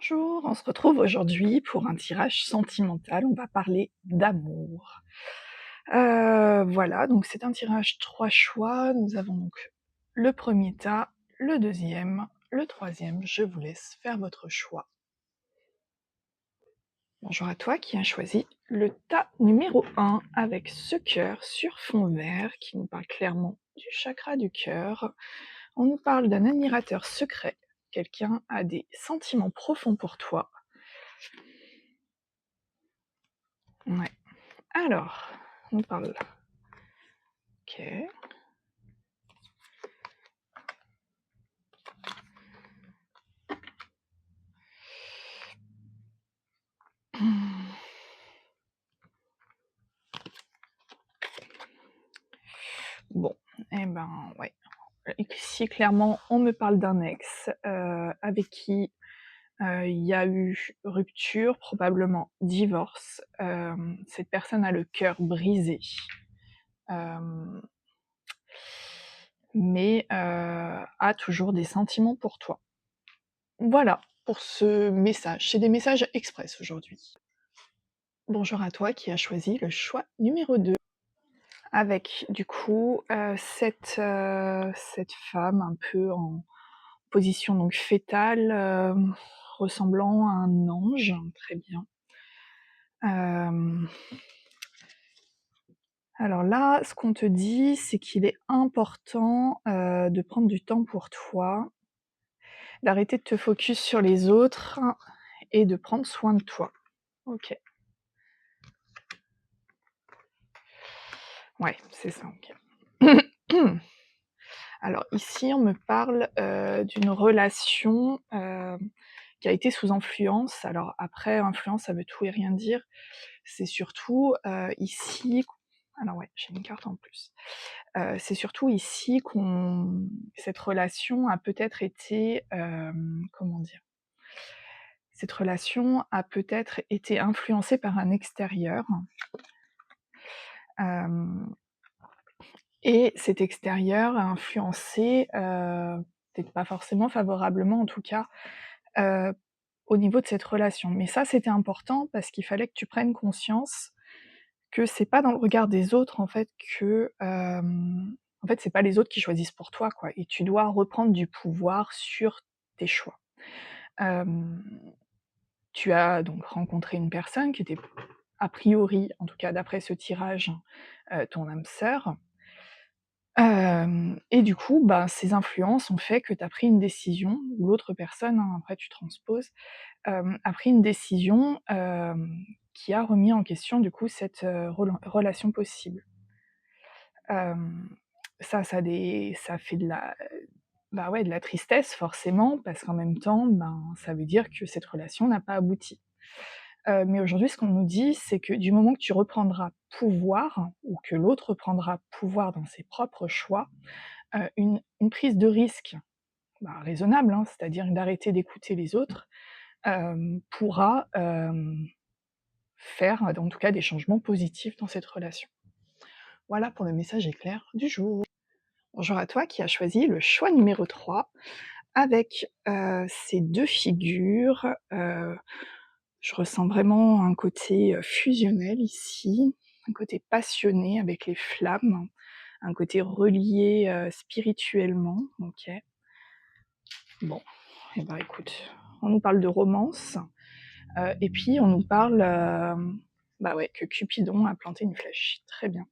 Bonjour, on se retrouve aujourd'hui pour un tirage sentimental, on va parler d'amour. Voilà, donc c'est un tirage 3 choix, nous avons donc le premier tas, le deuxième, le troisième, je vous laisse faire votre choix. Bonjour à toi qui as choisi le tas numéro 1 avec ce cœur sur fond vert qui nous parle clairement du chakra du cœur. On nous parle d'un admirateur secret, quelqu'un a des sentiments profonds pour toi. Ouais. Alors, on parle. Ok. Bon, eh ben, ouais. Ici, clairement, on me parle d'un ex avec qui il y a eu rupture, probablement divorce. Cette personne a le cœur brisé. Mais a toujours des sentiments pour toi. Voilà pour ce message. C'est des messages express aujourd'hui. Bonjour à toi qui as choisi le choix numéro 2. Avec du coup cette femme un peu en position donc fétale, ressemblant à un ange, très bien. Alors là, ce qu'on te dit, c'est qu'il est important de prendre du temps pour toi, d'arrêter de te focus sur les autres et de prendre soin de toi. Ok. Ouais, c'est ça, ok. Alors ici, on me parle d'une relation qui a été sous influence. Alors après, influence, ça veut tout et rien dire. C'est surtout ici. Alors ouais, j'ai une carte en plus. C'est surtout ici cette relation a peut-être été, comment dire? Cette relation a peut-être été influencée par un extérieur. Et cet extérieur a influencé, peut-être pas forcément favorablement en tout cas, au niveau de cette relation. Mais ça, c'était important parce qu'il fallait que tu prennes conscience que c'est pas dans le regard des autres en fait que, en fait, c'est pas les autres qui choisissent pour toi, quoi, et tu dois reprendre du pouvoir sur tes choix. Hem, Tu as donc rencontré une personne qui était a priori, en tout cas d'après ce tirage, ton âme sœur. Et du coup, bah, ces influences ont fait que tu as pris une décision, ou l'autre personne, hein, après tu transposes, a pris une décision, qui a remis en question du coup cette, relation possible. Ça fait de la bah, ouais, de la tristesse forcément, parce qu'en même temps, ben, ça veut dire que cette relation n'a pas abouti. Mais aujourd'hui, ce qu'on nous dit, c'est que du moment que tu reprendras pouvoir, ou que l'autre reprendra pouvoir dans ses propres choix, une prise de risque, bah, raisonnable, hein, c'est-à-dire d'arrêter d'écouter les autres, pourra, faire, en tout cas, des changements positifs dans cette relation. Voilà pour le message éclair du jour. Bonjour à toi qui as choisi le choix numéro 3 avec, ces 2 figures, je ressens vraiment un côté, fusionnel ici, un côté passionné avec les flammes, un côté relié, spirituellement, OK. Bon, et bah, écoute, on nous parle de romance, et puis on nous parle, bah, ouais, que Cupidon a planté une flèche. Très bien.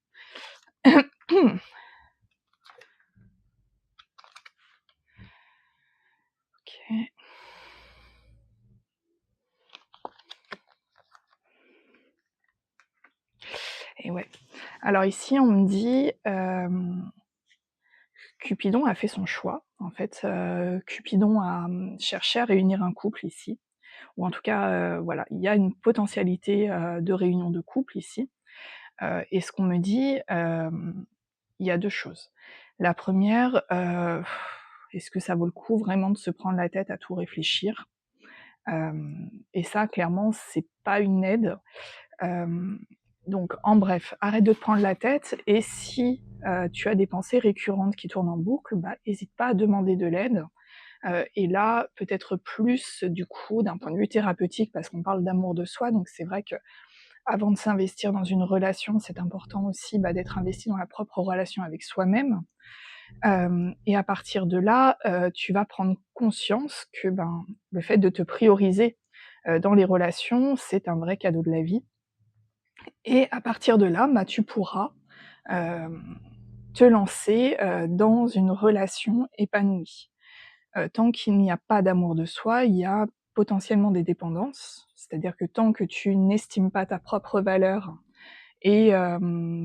OK. Et ouais. Alors ici, on me dit, Cupidon a fait son choix. En fait, Cupidon a, cherché à réunir un couple ici, ou en tout cas, voilà, il y a une potentialité, de réunion de couple ici. Et ce qu'on me dit, il y a 2 choses. La première, est-ce que ça vaut le coup vraiment de se prendre la tête à tout réfléchir? Et ça, clairement, c'est pas une aide. Hem, donc en bref, arrête de te prendre la tête, et si, tu as des pensées récurrentes qui tournent en boucle, bah, hésite pas à demander de l'aide. Et là, peut-être plus du coup d'un point de vue thérapeutique parce qu'on parle d'amour de soi, donc c'est vrai qu'avant de s'investir dans une relation, c'est important aussi, d'être investi dans la propre relation avec soi-même. Et à partir de là, tu vas prendre conscience que, le fait de te prioriser, dans les relations, c'est un vrai cadeau de la vie et à partir de là, tu pourras, hem, te lancer, dans une relation épanouie. Tant qu'il n'y a pas d'amour de soi, il y a potentiellement des dépendances. C'est-à-dire que tant que tu n'estimes pas ta propre valeur et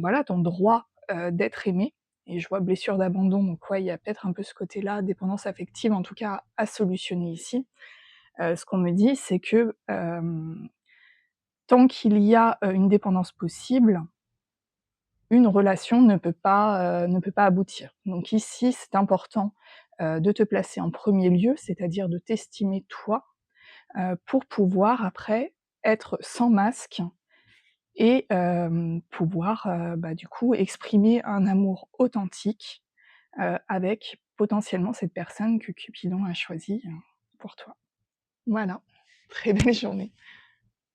voilà, ton droit, d'être aimé et je vois blessure d'abandon, donc ouais, il y a peut-être un peu ce côté-là, dépendance affective en tout cas à solutionner ici. Ce qu'on me dit, c'est que, tant qu'il y a, une dépendance possible, une relation ne peut pas aboutir. Donc ici, c'est important, de te placer en premier lieu, c'est-à-dire de t'estimer toi, pour pouvoir après être sans masque et pouvoir, du coup exprimer un amour authentique, avec potentiellement cette personne que Cupidon a choisie, pour toi. Voilà, très belle journée.